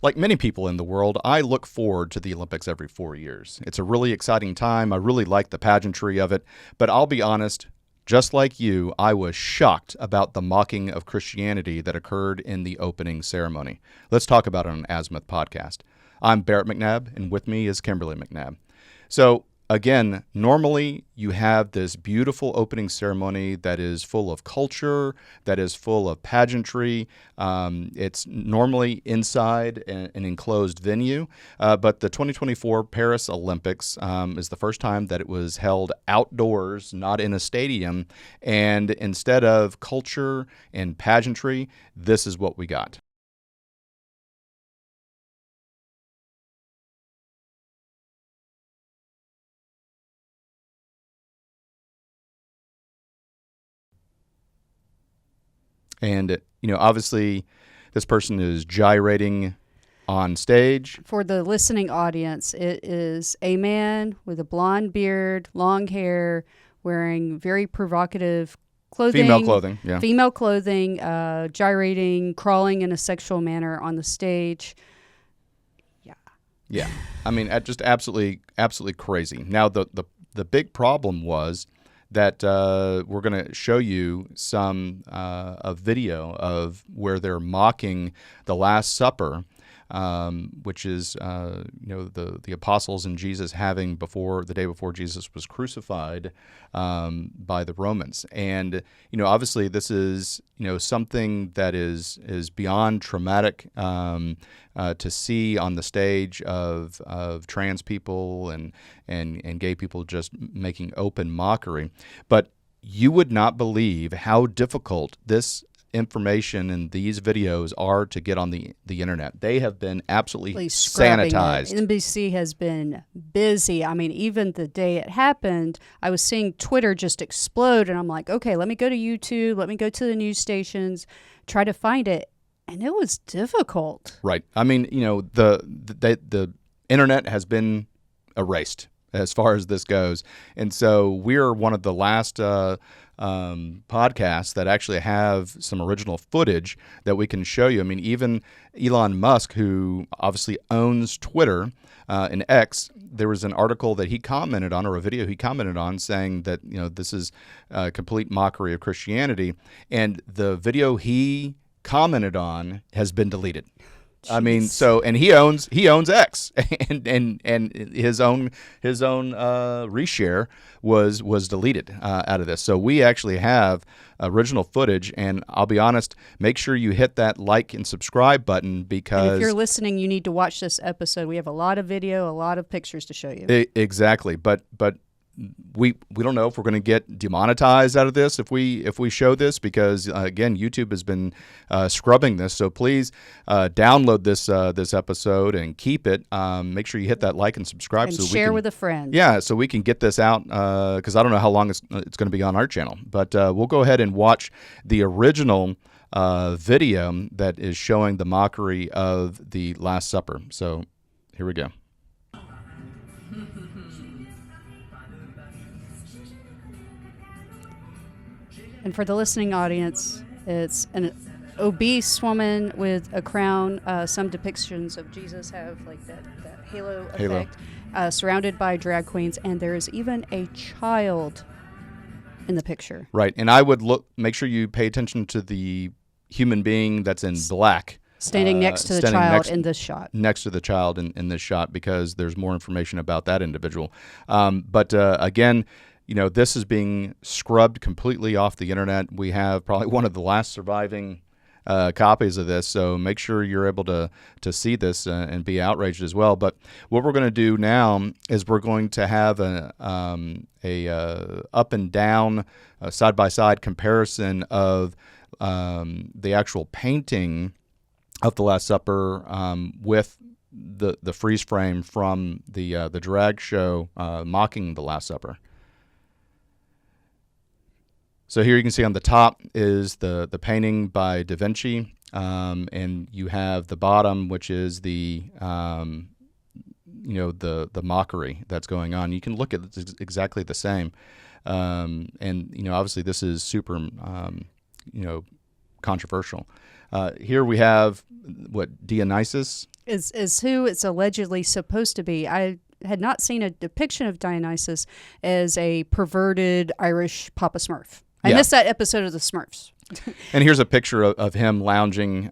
Like many people in the world, I look forward to the Olympics every 4 years. It's a really exciting time. I really like the pageantry of it. But I'll be honest, just like you, I was shocked about the mocking of Christianity that occurred in the opening ceremony. Let's talk about it on Azimuth Podcast. I'm Barrett McNabb, and with me is Kimberly McNabb. So, again, normally you have this beautiful opening ceremony that is full of culture, that is full of pageantry. It's normally inside an enclosed venue, but the 2024 Paris Olympics is the first time that it was held outdoors, not in a stadium. And instead of culture and pageantry, this is what we got. And, obviously this person is gyrating on stage. For the listening audience, it is a man with a blonde beard, long hair, wearing very provocative clothing. Female clothing, gyrating, crawling in a sexual manner on the stage. Yeah. I mean, just absolutely crazy. Now, the big problem was that we're going to show you a video of where they're mocking the Last Supper, which is the apostles and Jesus having the day before Jesus was crucified by the Romans. And obviously this is something that is beyond traumatic to see on the stage of trans people and gay people just making open mockery. But you would not believe how difficult this information and these videos are to get on the internet. They have been absolutely sanitized. NBC has been busy. I mean, even the day it happened, I was seeing Twitter just explode, and I'm like, okay, let me go to YouTube, let me go to the news stations, try to find it, and it was difficult. Right. I mean, the internet has been erased as far as this goes, and so we're one of the last podcasts that actually have some original footage that we can show you. I mean, even Elon Musk, who obviously owns Twitter and X, there was an article that he commented on, or a video he commented on, saying that this is a complete mockery of Christianity, and the video he commented on has been deleted. Jeez. I mean, and he owns X, and his own reshare was deleted out of this. So we actually have original footage, and I'll be honest, make sure you hit that like and subscribe button, because and if you're listening, you need to watch this episode. We have a lot of video, a lot of pictures to show you. Exactly, but we don't know if we're going to get demonetized out of this if we show this, because again, YouTube has been scrubbing this. So please download this episode and keep it. Make sure you hit that like and subscribe, and so share with a friend. Yeah, so we can get this out, because I don't know how long it's going to be on our channel. But we'll go ahead and watch the original video that is showing the mockery of the Last Supper. So here we go. And for the listening audience, it's an obese woman with a crown. Some depictions of Jesus have like that halo effect, surrounded by drag queens, and there is even a child in the picture. Right, and I would make sure you pay attention to the human being that's in black. Standing next to the child in this shot. Next to the child in this shot, because there's more information about that individual. But again, this is being scrubbed completely off the internet. We have probably one of the last surviving copies of this, so make sure you're able to see this and be outraged as well. But what we're going to do now is we're going to have a up and down side-by-side comparison of the actual painting of the Last Supper with the freeze frame from the drag show mocking the Last Supper. So here you can see on the top is the painting by Da Vinci, and you have the bottom, which is the mockery that's going on. You can look at it, it's exactly the same, and obviously this is super controversial. Here we have what Dionysus is who it's allegedly supposed to be. I had not seen a depiction of Dionysus as a perverted Irish Papa Smurf. I missed that episode of the Smurfs. And here's a picture of him lounging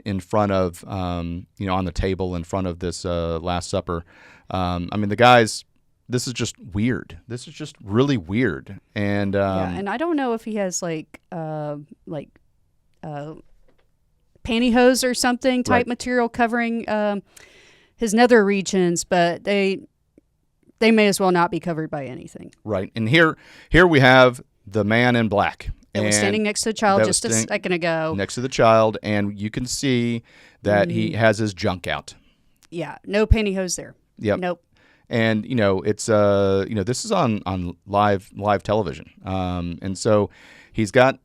in front of, on the table in front of this Last Supper. The guys, this is just weird. This is just really weird. And and I don't know if he has pantyhose or something type material covering his nether regions, but they may as well not be covered by anything. Right. And here we have the man in black. That was standing next to the child just a second ago. Next to the child, and you can see that he has his junk out. Yeah, no pantyhose there. Yep. Nope. And it's this is on live television, and so he's got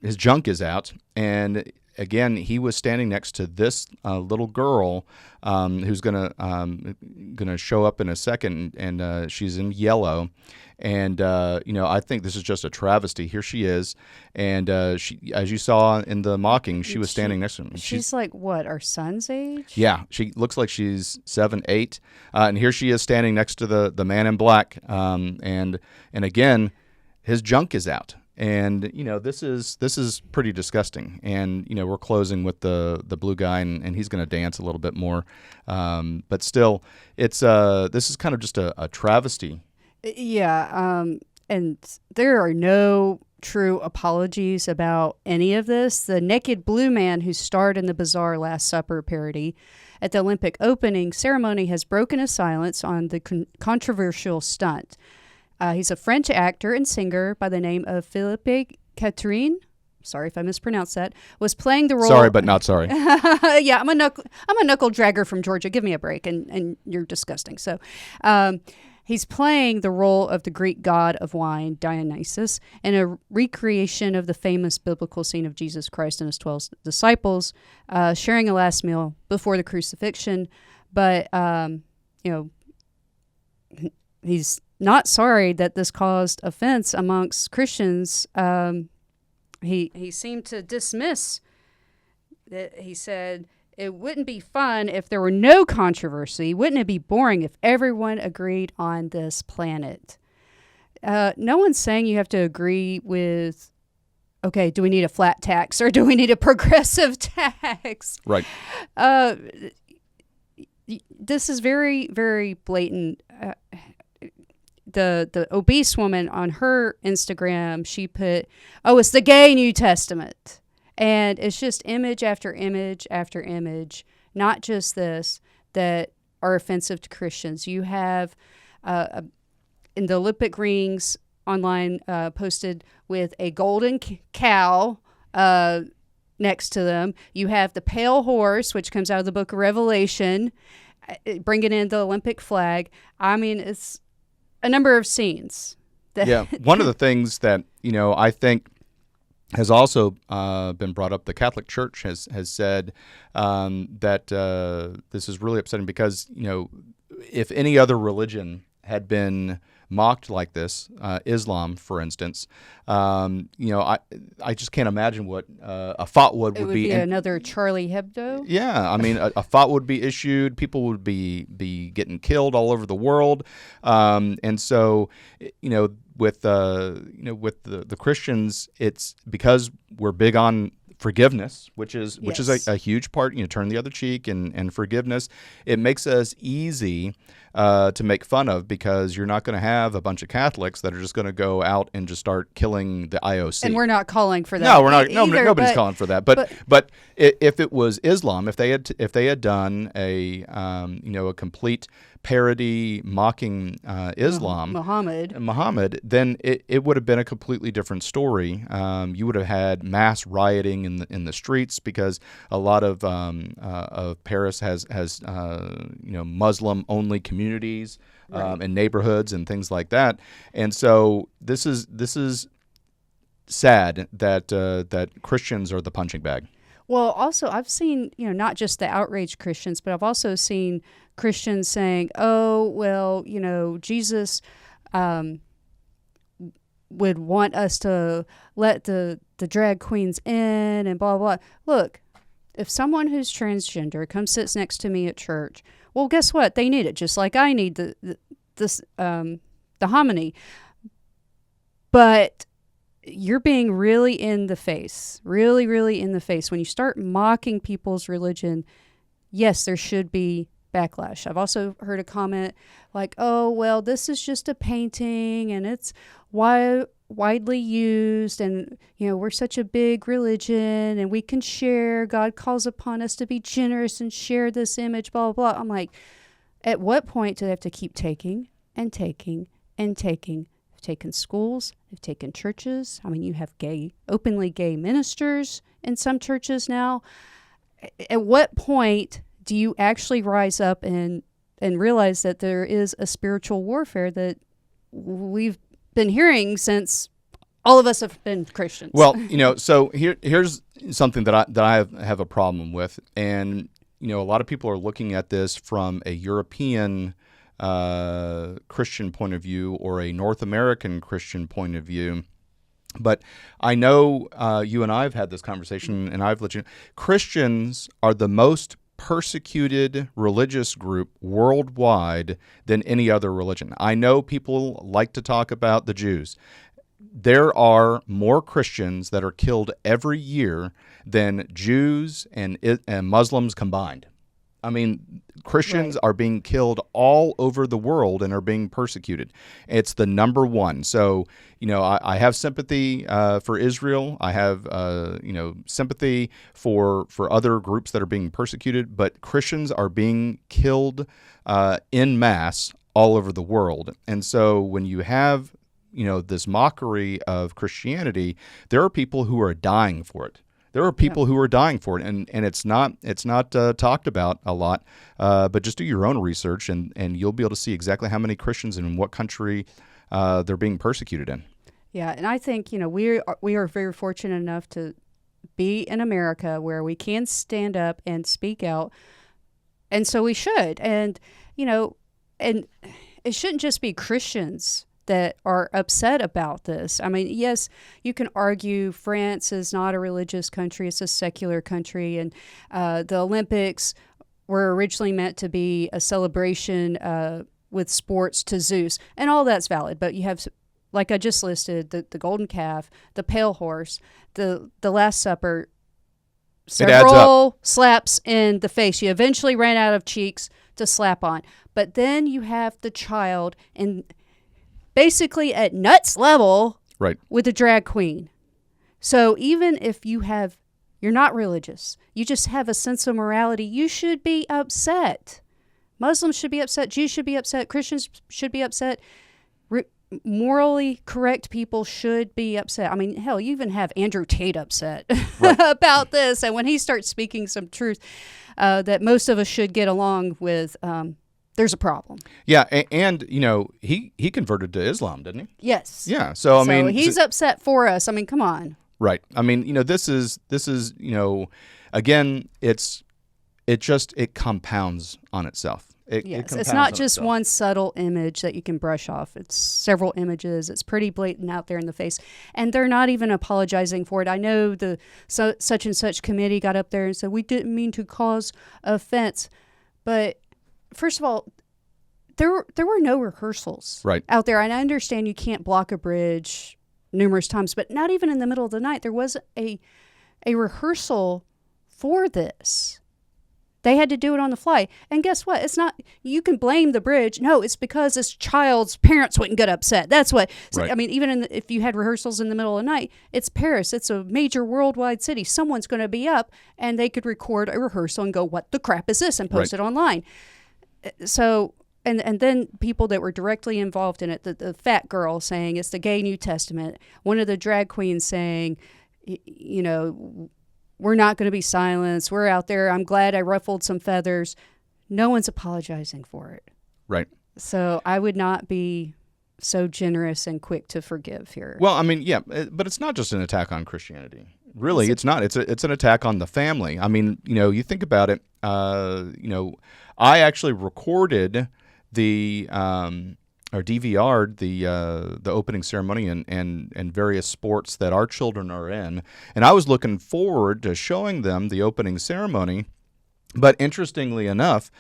his junk is out, and again he was standing next to this little girl who's gonna show up in a second, and she's in yellow. And, I think this is just a travesty. Here she is. And she, as you saw in the mocking, she was standing next to him. She's like, what, our son's age? Yeah. She looks like she's 7, 8. And here she is standing next to the man in black. And again, his junk is out. And, this is pretty disgusting. And, we're closing with the blue guy, and he's going to dance a little bit more. But still, this is kind of just a travesty. Yeah, and there are no true apologies about any of this. The naked blue man who starred in the bizarre Last Supper parody at the Olympic opening ceremony has broken a silence on the controversial stunt. He's a French actor and singer by the name of Philippe Catherine. Sorry if I mispronounced that. Was playing the role. Sorry, but not sorry. Yeah, I'm a knuckle dragger from Georgia. Give me a break, and you're disgusting. So, he's playing the role of the Greek god of wine, Dionysus, in a recreation of the famous biblical scene of Jesus Christ and his 12 disciples sharing a last meal before the crucifixion. But, he's not sorry that this caused offense amongst Christians. He seemed to dismiss that. He said, it wouldn't be fun if there were no controversy. Wouldn't it be boring if everyone agreed on this planet? No one's saying you have to agree with, okay, do we need a flat tax or do we need a progressive tax? Right. This is very, very blatant. The obese woman on her Instagram, she put, it's the gay New Testament. And it's just image after image after image, not just this, that are offensive to Christians. You have in the Olympic rings online posted with a golden cow next to them. You have the pale horse, which comes out of the book of Revelation, bringing in the Olympic flag. I mean, it's a number of scenes. One of the things that, I think has also been brought up. The Catholic Church has said that this is really upsetting because, if any other religion had been mocked like this, Islam, for instance, I just can't imagine what a fatwa would be. It would be another Charlie Hebdo. Yeah, I mean, a fatwa would be issued. People would be getting killed all over the world, and so, with the Christians, it's because we're big on forgiveness, which is a huge part. Turn the other cheek and forgiveness. It makes us easy to make fun of because you're not going to have a bunch of Catholics that are just going to go out and just start killing the IOC. And we're not calling for that. No, we're not. Nobody's calling for that. But if it was Islam, if they had done a complete parody mocking Islam, Muhammad, then it would have been a completely different story. You would have had mass rioting in the streets because a lot of Paris has Muslim only communities and neighborhoods and things like that. And so this is sad that Christians are the punching bag. Well, also, I've seen, not just the outraged Christians, but I've also seen Christians saying, oh, well, Jesus would want us to let the drag queens in and blah, blah. Look, if someone who's transgender comes sits next to me at church, well, guess what? They need it just like I need the hominy. But you're being really in the face, really, really in the face. When you start mocking people's religion, yes, there should be backlash. I've also heard a comment like, oh, well, this is just a painting and it's widely used, and we're such a big religion and we can share. God calls upon us to be generous and share this image, blah, blah, blah. I'm like, at what point do they have to keep taking and taking and taking? They've taken schools, they've taken churches. I mean, you have openly gay ministers in some churches now. At what point do you actually rise up and realize that there is a spiritual warfare that we've been hearing since all of us have been Christians? Well, so here's something that I have a problem with, and a lot of people are looking at this from a European Christian point of view or a North American Christian point of view. But I know you and I have had this conversation, and I've let you know, Christians are the most persecuted religious group worldwide than any other religion. I know people like to talk about the Jews. There are more Christians that are killed every year than Jews and Muslims combined. I mean, Christians are being killed all over the world and are being persecuted. It's the number one. So, I have sympathy for Israel. I have, sympathy for other groups that are being persecuted. But Christians are being killed en masse all over the world. And so when you have, this mockery of Christianity, there are people who are dying for it. There are people who are dying for it, and it's not talked about a lot. But just do your own research, and you'll be able to see exactly how many Christians and in what country they're being persecuted in. Yeah, and I think we are very fortunate enough to be in America where we can stand up and speak out, and so we should. And and it shouldn't just be Christians that are upset about this. I mean, yes, you can argue France is not a religious country, it's a secular country, and the Olympics were originally meant to be a celebration with sports to Zeus, and all that's valid. But you have, like I just listed, the golden calf, the pale horse, the Last Supper, several slaps in the face. You eventually ran out of cheeks to slap on. But then you have the child and basically at nuts level with a drag queen. So even if you're not religious, you just have a sense of morality, you should be upset. Muslims should be upset. Jews should be upset. Christians should be upset. Morally correct people should be upset. I mean, hell, you even have Andrew Tate upset about this. And when he starts speaking some truth that most of us should get along with, there's a problem. Yeah, and he converted to Islam, didn't he? Yes. Yeah. So I mean, he's upset for us. I mean, come on. Right. I mean, this is again, it compounds on itself. It's not just one subtle image that you can brush off. It's several images. It's pretty blatant out there in the face, and they're not even apologizing for it. I know the such and such committee got up there and said we didn't mean to cause offense, but first of all, there were no rehearsals out there. And I understand you can't block a bridge numerous times, but not even in the middle of the night. There was a rehearsal for this. They had to do it on the fly. And guess what? It's not, you can blame the bridge. No, it's because this child's parents wouldn't get upset. That's what, I mean, even if you had rehearsals in the middle of the night, it's Paris. It's a major worldwide city. Someone's going to be up and they could record a rehearsal and go, what the crap is this? And post it online. So, and then people that were directly involved in it, the fat girl saying it's the gay New Testament, one of the drag queens saying, we're not going to be silenced. We're out there. I'm glad I ruffled some feathers. No one's apologizing for it. Right. So I would not be so generous and quick to forgive here. Well, I mean, yeah, but it's not just an attack on Christianity. Really, it's not. It's an attack on the family. I mean, you think about it. I actually recorded the or DVR'd the opening ceremony and various sports that our children are in, and I was looking forward to showing them the opening ceremony. But interestingly enough,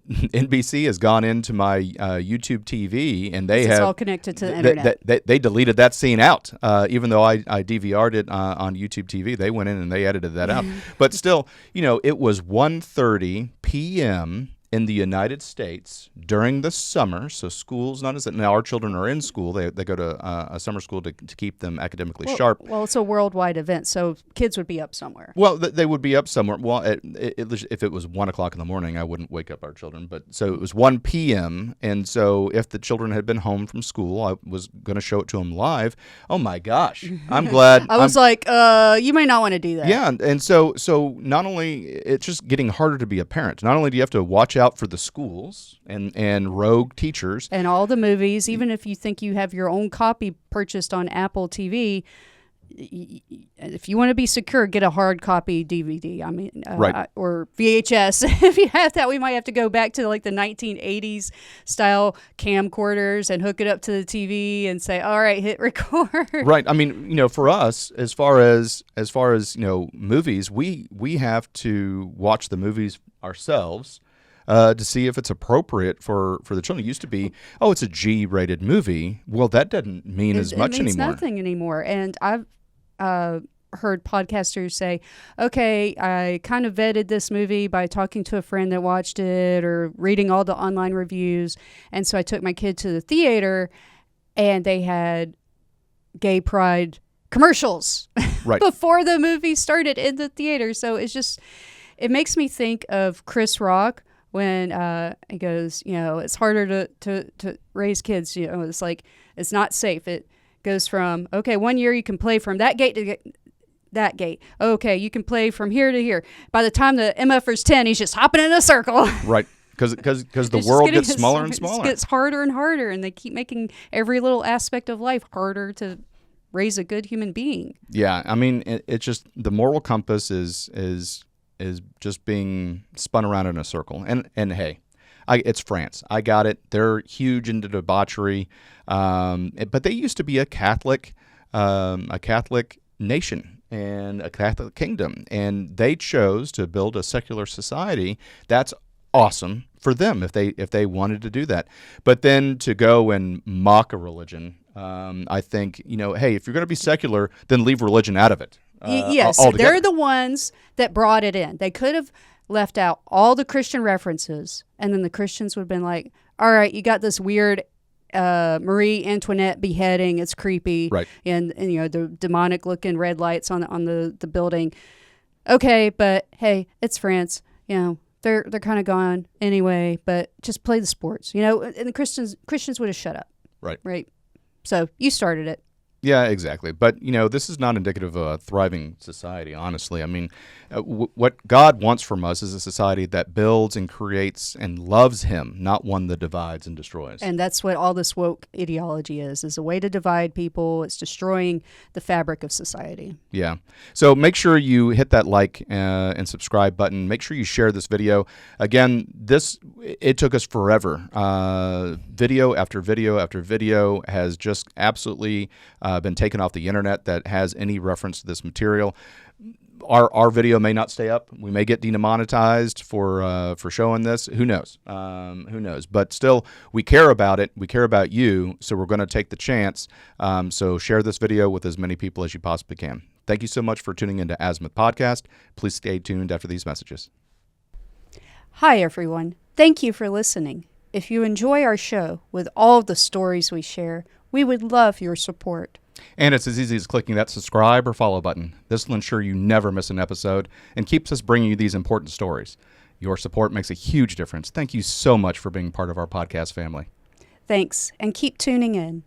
NBC has gone into my YouTube TV, and it's all connected to the internet. They deleted that scene out, even though I DVR'd it on YouTube TV. They went in and they edited that out. But still, it was 1:30 p.m. in the United States during the summer, so school's not as now our children are in school. They go to a summer school to keep them academically sharp. Well, it's a worldwide event, so kids would be up somewhere. Well, they would be up somewhere. Well, if it was 1 o'clock in the morning, I wouldn't wake up our children. But so it was 1 p.m., and so if the children had been home from school, I was going to show it to them live. Oh my gosh, I'm glad. I was like, you may not want to do that. Yeah, and so not only it's just getting harder to be a parent. Not only do you have to watch out for the schools and rogue teachers and all the movies, even if you think you have your own copy purchased on Apple TV, if you want to be secure, get a hard copy DVD. I mean, right. Or VHS. If you have that, we might have to go back to like the 1980s style camcorders and hook it up to the TV and say, all right, hit record. Right. I mean, for us, as far as movies, we have to watch the movies ourselves to see if it's appropriate for the children. It used to be, it's a G-rated movie. Well, that doesn't mean as much anymore. It means nothing anymore. And I've heard podcasters say, okay, I kind of vetted this movie by talking to a friend that watched it or reading all the online reviews. And so I took my kid to the theater, and they had gay pride commercials right. before the movie started in the theater. So it makes me think of Chris Rock when he goes, it's harder to raise kids. It's like, it's not safe. It goes from, okay, 1 year you can play from that gate to that gate. Okay, you can play from here to here. By the time the MFer's 10, he's just hopping in a circle. Right. Because the world gets smaller and smaller. It gets harder and harder, and they keep making every little aspect of life harder to raise a good human being. Yeah, I mean, it's just the moral compass is just being spun around in a circle. And hey, it's France. I got it. They're huge into debauchery, but they used to be a Catholic nation and a Catholic kingdom, and they chose to build a secular society. That's awesome for them if they wanted to do that. But then to go and mock a religion, I think, hey, if you're going to be secular, then leave religion out of it. Yes, altogether. They're the ones that brought it in. They could have left out all the Christian references, and then the Christians would have been like, all right, you got this weird Marie Antoinette beheading. It's creepy. Right. And the demonic looking red lights on the building. Okay, but hey, it's France. They're kind of gone anyway, but just play the sports. And the Christians would have shut up. Right. Right. So you started it. Yeah, exactly. But, this is not indicative of a thriving society, honestly. I mean, what God wants from us is a society that builds and creates and loves Him, not one that divides and destroys. And that's what all this woke ideology is a way to divide people. It's destroying the fabric of society. Yeah. So make sure you hit that like and subscribe button. Make sure you share this video. Again, it took us forever. Video after video after video has just absolutely been taken off the internet that has any reference to this material. Our video may not stay up. We may get demonetized for showing this. Who knows? Who knows? But still, we care about it. We care about you, so we're going to take the chance. So share this video with as many people as you possibly can. Thank you so much for tuning into Azimuth Podcast. Please stay tuned after these messages. Hi, everyone. Thank you for listening. If you enjoy our show with all the stories we share, we would love your support. And it's as easy as clicking that subscribe or follow button. This will ensure you never miss an episode and keeps us bringing you these important stories. Your support makes a huge difference. Thank you so much for being part of our podcast family. Thanks, and keep tuning in.